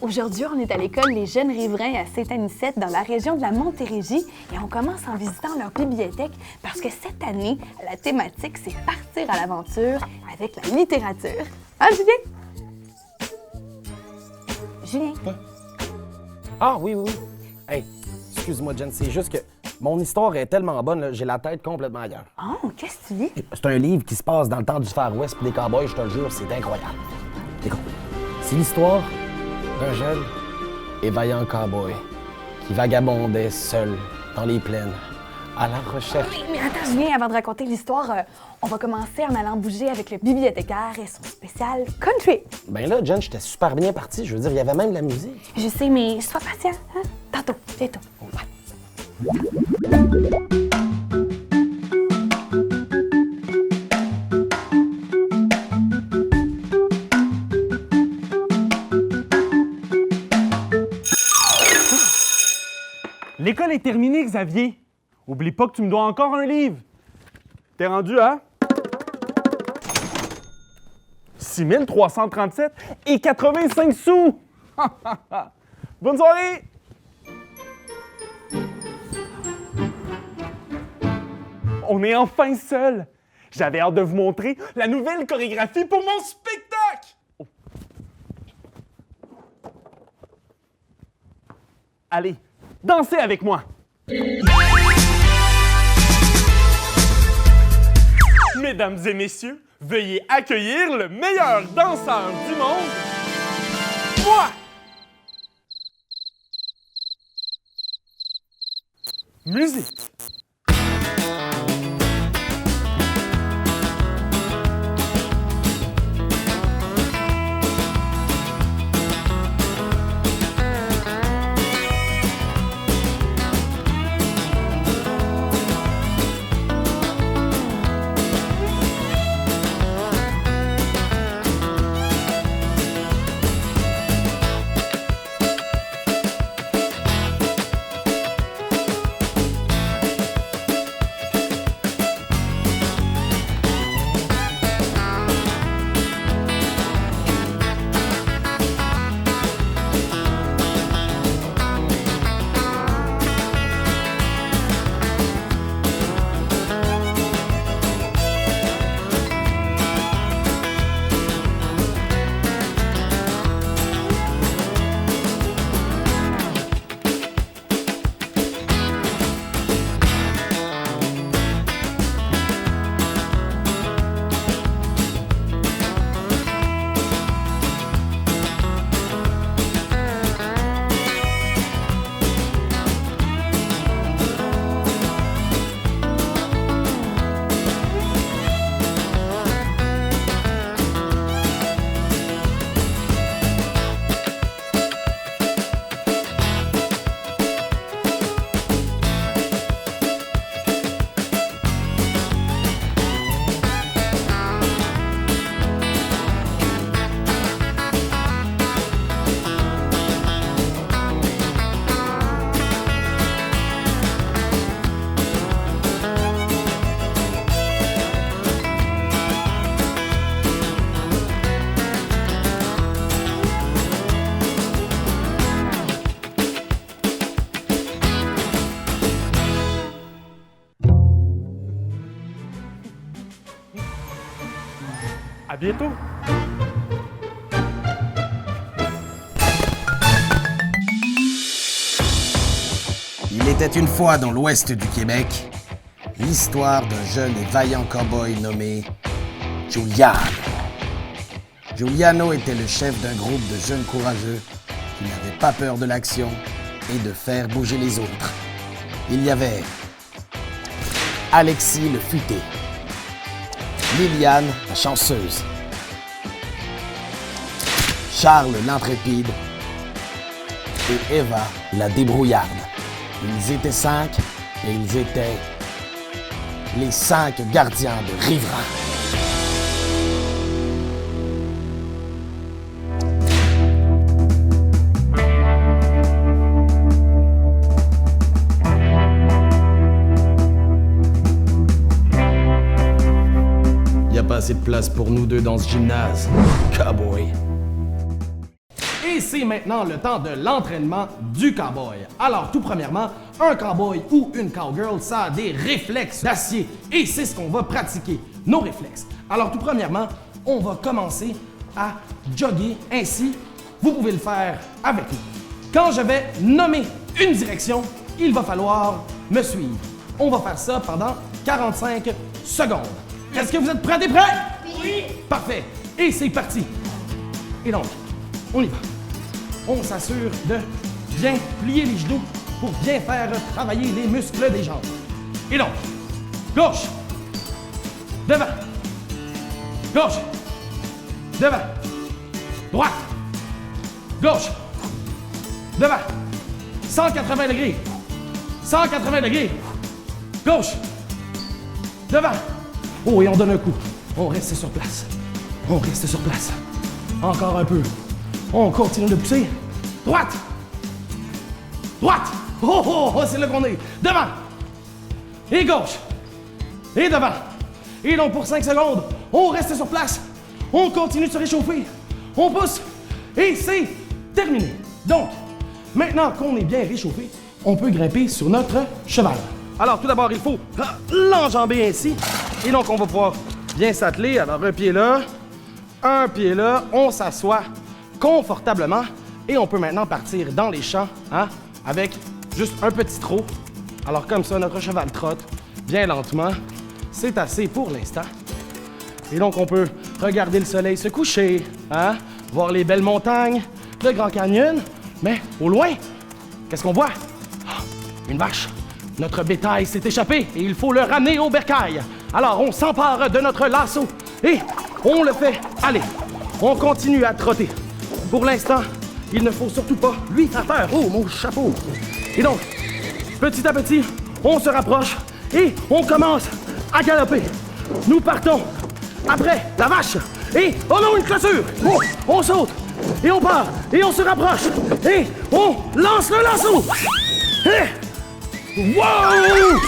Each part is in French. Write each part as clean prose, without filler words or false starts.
Aujourd'hui, on est à l'école Les Jeunes Riverains à Saint-Anicette, dans la région de la Montérégie, et on commence en visitant leur bibliothèque parce que cette année, la thématique, c'est partir à l'aventure avec la littérature. Hein, Julien? Julien? Quoi? Ah oui. Hey, excuse-moi, Jen, c'est juste que mon histoire est tellement bonne, là, j'ai la tête complètement ailleurs. Oh, qu'est-ce que tu lis? C'est un livre qui se passe dans le temps du Far West et des cowboys, je te le jure, c'est incroyable. Écoute, c'est l'histoire d'un jeune et vaillant cowboy qui vagabondait seul dans les plaines à la recherche. Mais attends, Julien, avant de raconter l'histoire, on va commencer en allant bouger avec le bibliothécaire et son spécial country. Ben là, Jen, j'étais super bien parti. Je veux dire, il y avait même de la musique. Je sais, mais sois patient, hein? Tantôt, bientôt. L'école est terminée, Xavier. Oublie pas que tu me dois encore un livre. T'es rendu à 6 337 et 85 sous. Bonne soirée! On est enfin seul. J'avais hâte de vous montrer la nouvelle chorégraphie pour mon spectacle. Oh. Allez, dansez avec moi. Mesdames et messieurs, veuillez accueillir le meilleur danseur du monde, moi! Musique. À bientôt. Il était une fois dans l'ouest du Québec l'histoire d'un jeune et vaillant cow-boy nommé Giuliano. Giuliano était le chef d'un groupe de jeunes courageux qui n'avaient pas peur de l'action et de faire bouger les autres. Il y avait Alexis le futé, Liliane la chanceuse, Charles l'intrépide et Eva la débrouillarde. Ils étaient 5 et ils étaient les 5 gardiens de Riverains. Y a pas assez de place pour nous deux dans ce gymnase, cowboy. Et c'est maintenant le temps de l'entraînement du cowboy. Alors, tout premièrement, un cowboy ou une cowgirl, ça a des réflexes d'acier. Et c'est ce qu'on va pratiquer, nos réflexes. Alors, tout premièrement, on va commencer à jogger. Ainsi, vous pouvez le faire avec nous. Quand je vais nommer une direction, il va falloir me suivre. On va faire ça pendant 45 secondes. Est-ce que vous êtes prêts et prêts? Oui! Parfait. Et c'est parti. Et donc, on y va. On s'assure de bien plier les genoux pour bien faire travailler les muscles des jambes. Et donc, gauche, devant, gauche, devant, droite, gauche, devant, 180 degrés, 180 degrés, gauche, devant. Oh, et on donne un coup. On reste sur place. On reste sur place. Encore un peu. On continue de pousser. Droite. Droite. Oh, oh, oh, c'est là qu'on est. Devant. Et gauche. Et devant. Et donc, pour 5 secondes, on reste sur place. On continue de se réchauffer. On pousse. Et c'est terminé. Donc, maintenant qu'on est bien réchauffé, on peut grimper sur notre cheval. Alors, tout d'abord, il faut l'enjamber ainsi. Et donc, on va pouvoir bien s'atteler. Alors, un pied là, on s'assoit confortablement. Et on peut maintenant partir dans les champs, hein, avec juste un petit trot. Alors, comme ça, notre cheval trotte bien lentement. C'est assez pour l'instant. Et donc, on peut regarder le soleil se coucher, hein, voir les belles montagnes, le Grand Canyon. Mais au loin, qu'est-ce qu'on voit? Oh, une vache. Notre bétail s'est échappé et il faut le ramener au bercail. Alors, on s'empare de notre lasso et on le fait aller. On continue à trotter. Pour l'instant, il ne faut surtout pas lui faire peur. Oh, mon chapeau! Et donc, petit à petit, on se rapproche et on commence à galoper. Nous partons après la vache et oh non, une clôture! Oh, on saute et on part et on se rapproche et on lance le lasso. Et... wow!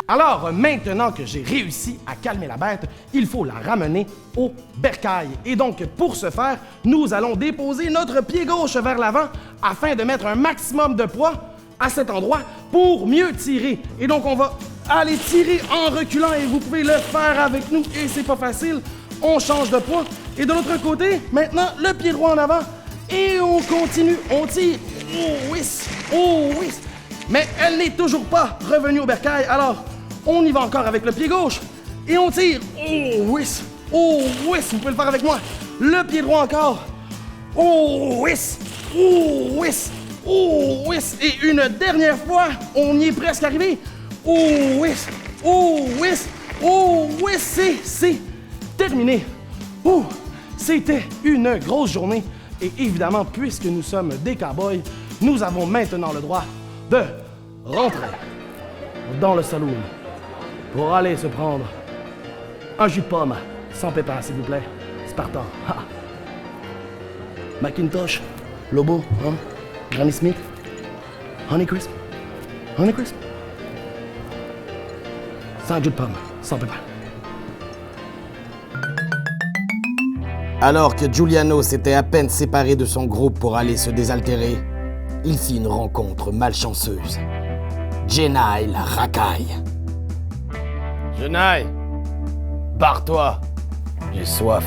Alors, maintenant que j'ai réussi à calmer la bête, il faut la ramener au bercail. Et donc, pour ce faire, nous allons déposer notre pied gauche vers l'avant afin de mettre un maximum de poids à cet endroit pour mieux tirer. Et donc, on va aller tirer en reculant et vous pouvez le faire avec nous. Et c'est pas facile. On change de poids. Et de l'autre côté, maintenant, le pied droit en avant. Et on continue. On tire. Oh, oui. Oh, oui. Mais elle n'est toujours pas revenue au bercail. Alors, on y va encore avec le pied gauche. Et on tire. Oh, oui. Oh, oui. Vous pouvez le faire avec moi. Le pied droit encore. Oh, oui. Oh, oui. Oh, oui. Et une dernière fois, on y est presque arrivé. Oh, oui. Oh, oui. Oh, oui. C'est terminé. Oh, c'était une grosse journée. Et évidemment, puisque nous sommes des cowboys, nous avons maintenant le droit de rentrer dans le saloon pour aller se prendre un jus de pomme sans pépins, s'il vous plaît. Spartan. Ha. Macintosh, Lobo, hein? Granny Smith, Honeycrisp, Honeycrisp. Sans jus de pomme, sans pépins. Alors que Giuliano s'était à peine séparé de son groupe pour aller se désaltérer, il fit une rencontre malchanceuse. Jenai la racaille. Jenai, barre-toi. J'ai soif.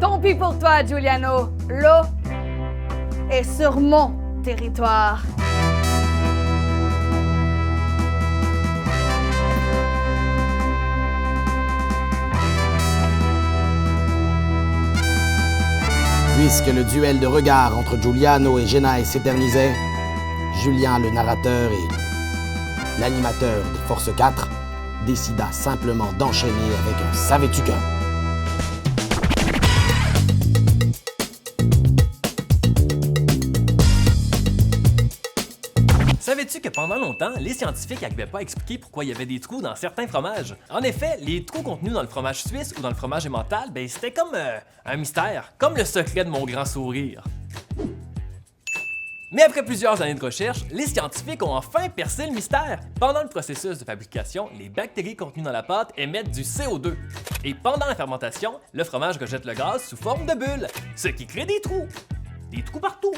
Tant pis pour toi, Giuliano. L'eau est sur mon territoire. Puisque le duel de regard entre Giuliano et Jenai s'éternisait, Julien, le narrateur et l'animateur de Force 4, décida simplement d'enchaîner avec un « Savais-tu que ». Savais-tu que pendant longtemps, les scientifiques n'arrivaient pas à expliquer pourquoi il y avait des trous dans certains fromages? En effet, les trous contenus dans le fromage suisse ou dans le fromage emmental, ben c'était comme un mystère, comme le secret de mon grand sourire. Mais après plusieurs années de recherche, les scientifiques ont enfin percé le mystère. Pendant le processus de fabrication, les bactéries contenues dans la pâte émettent du CO2. Et pendant la fermentation, le fromage rejette le gaz sous forme de bulles, ce qui crée des trous. des trous partout.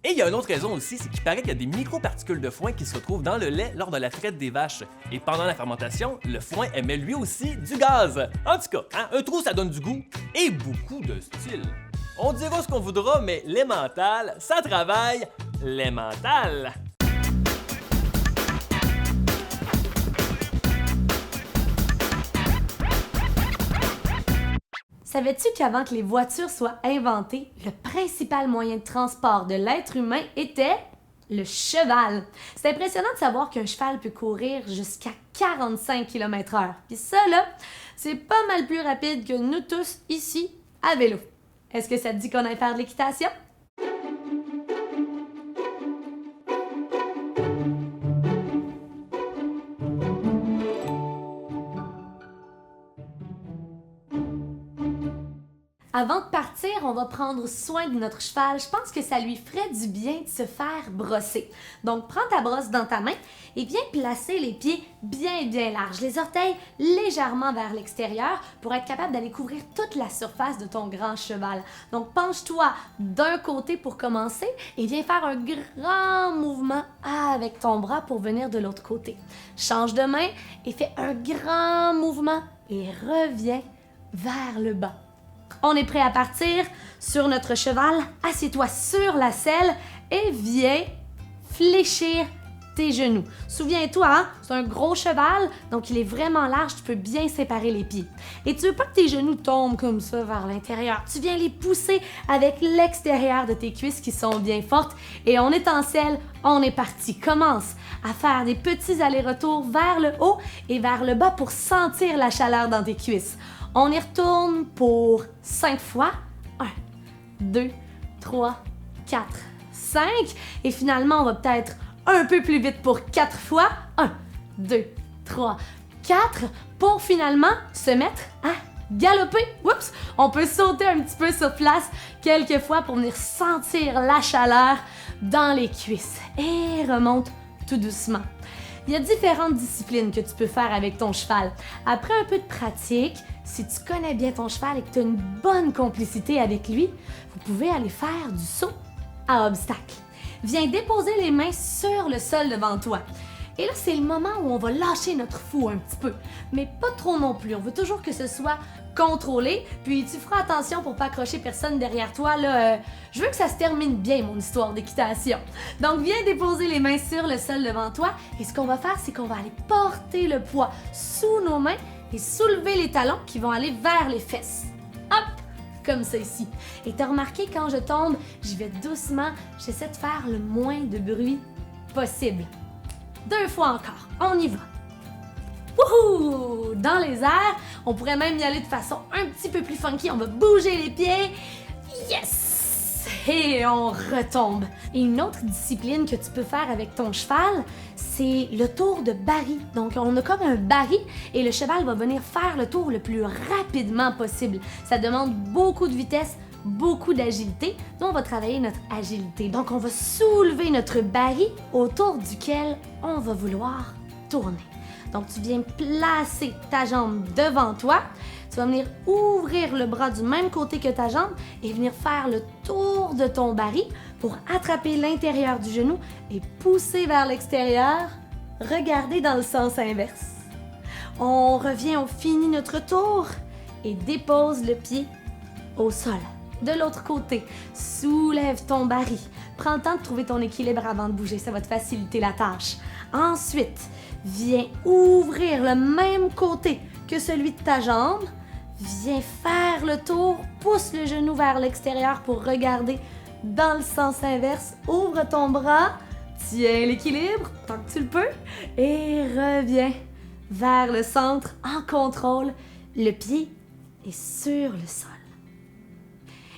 Et il y a une autre raison aussi, c'est qu'il paraît qu'il y a des microparticules de foin qui se retrouvent dans le lait lors de la traite des vaches. Et pendant la fermentation, le foin émet lui aussi du gaz. En tout cas, hein, un trou ça donne du goût et beaucoup de style. On dira ce qu'on voudra, mais l'emmental, ça travaille l'emmental. Savais-tu qu'avant que les voitures soient inventées, le principal moyen de transport de l'être humain était le cheval? C'est impressionnant de savoir qu'un cheval peut courir jusqu'à 45 km/h. Puis ça, là, c'est pas mal plus rapide que nous tous ici à vélo. Est-ce que ça te dit qu'on aille faire de l'équitation? Avant de partir, on va prendre soin de notre cheval. Je pense que ça lui ferait du bien de se faire brosser. Donc, prends ta brosse dans ta main et viens placer les pieds bien larges, les orteils légèrement vers l'extérieur pour être capable d'aller couvrir toute la surface de ton grand cheval. Donc, penche-toi d'un côté pour commencer et viens faire un grand mouvement avec ton bras pour venir de l'autre côté. Change de main et fais un grand mouvement et reviens vers le bas. On est prêt à partir sur notre cheval. Assieds-toi sur la selle et viens fléchir tes genoux. Souviens-toi, hein, c'est un gros cheval, donc il est vraiment large, tu peux bien séparer les pieds. Et tu veux pas que tes genoux tombent comme ça vers l'intérieur. Tu viens les pousser avec l'extérieur de tes cuisses qui sont bien fortes. Et on est en selle, on est parti. Commence à faire des petits allers-retours vers le haut et vers le bas pour sentir la chaleur dans tes cuisses. On y retourne pour 5 fois. 1, 2, 3, 4, 5. Et finalement, on va peut-être un peu plus vite pour 4 fois. 1, 2, 3, 4. Pour finalement se mettre à galoper. Oups! On peut sauter un petit peu sur place quelques fois pour venir sentir la chaleur dans les cuisses. Et remonte tout doucement. Il y a différentes disciplines que tu peux faire avec ton cheval. Après un peu de pratique, si tu connais bien ton cheval et que tu as une bonne complicité avec lui, vous pouvez aller faire du saut à obstacles. Viens déposer les mains sur le sol devant toi. Et là, c'est le moment où on va lâcher notre fou un petit peu, mais pas trop non plus. On veut toujours que ce soit contrôlé, puis tu feras attention pour pas accrocher personne derrière toi. Là, je veux que ça se termine bien, mon histoire d'équitation. Donc, viens déposer les mains sur le sol devant toi, et ce qu'on va faire, c'est qu'on va aller porter le poids sous nos mains et soulever les talons qui vont aller vers les fesses. Hop! Comme ça ici. Et t'as remarqué, quand je tombe, j'y vais doucement, j'essaie de faire le moins de bruit possible. 2 fois encore, on y va. Wouhou! Dans les airs, on pourrait même y aller de façon un petit peu plus funky. On va bouger les pieds. Yes! Et on retombe. Et une autre discipline que tu peux faire avec ton cheval, c'est le tour de baril. Donc, on a comme un baril et le cheval va venir faire le tour le plus rapidement possible. Ça demande beaucoup de vitesse, beaucoup d'agilité. Nous, on va travailler notre agilité. Donc, on va soulever notre baril autour duquel on va vouloir tourner. Donc, tu viens placer ta jambe devant toi. Tu vas venir ouvrir le bras du même côté que ta jambe et venir faire le tour de ton baril pour attraper l'intérieur du genou et pousser vers l'extérieur. Regardez dans le sens inverse. On revient, on finit notre tour et dépose le pied au sol. De l'autre côté, soulève ton baril. Prends le temps de trouver ton équilibre avant de bouger, ça va te faciliter la tâche. Ensuite, viens ouvrir le même côté que celui de ta jambe. Viens faire le tour, pousse le genou vers l'extérieur pour regarder dans le sens inverse. Ouvre ton bras, tiens l'équilibre tant que tu le peux et reviens vers le centre en contrôle. Le pied est sur le sol.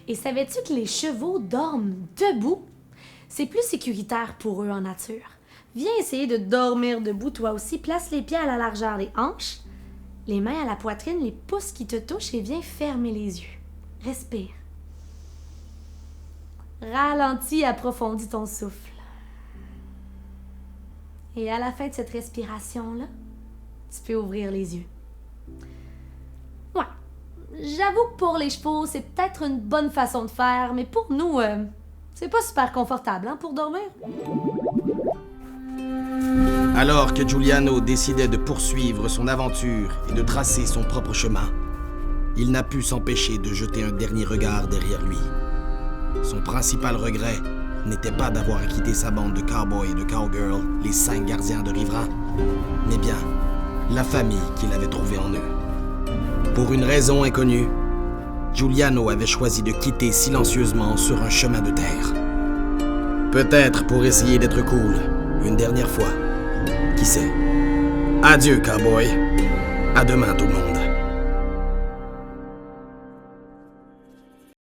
Et savais-tu que les chevaux dorment debout? C'est plus sécuritaire pour eux en nature. Viens essayer de dormir debout toi aussi. Place les pieds à la largeur des hanches, les mains à la poitrine, les pouces qui te touchent et viens fermer les yeux. Respire. Ralentis, approfondis ton souffle. Et à la fin de cette respiration-là, tu peux ouvrir les yeux. Ouais, j'avoue que pour les chevaux, c'est peut-être une bonne façon de faire, mais pour nous, C'est pas super confortable, hein, pour dormir? Alors que Giuliano décidait de poursuivre son aventure et de tracer son propre chemin, il n'a pu s'empêcher de jeter un dernier regard derrière lui. Son principal regret n'était pas d'avoir quitté sa bande de cowboys et de cowgirls, les 5 gardiens de riverains, mais bien la famille qu'il avait trouvée en eux. Pour une raison inconnue, Giuliano avait choisi de quitter silencieusement sur un chemin de terre. Peut-être pour essayer d'être cool, une dernière fois. Qui sait? Adieu, cowboy. À demain, tout le monde.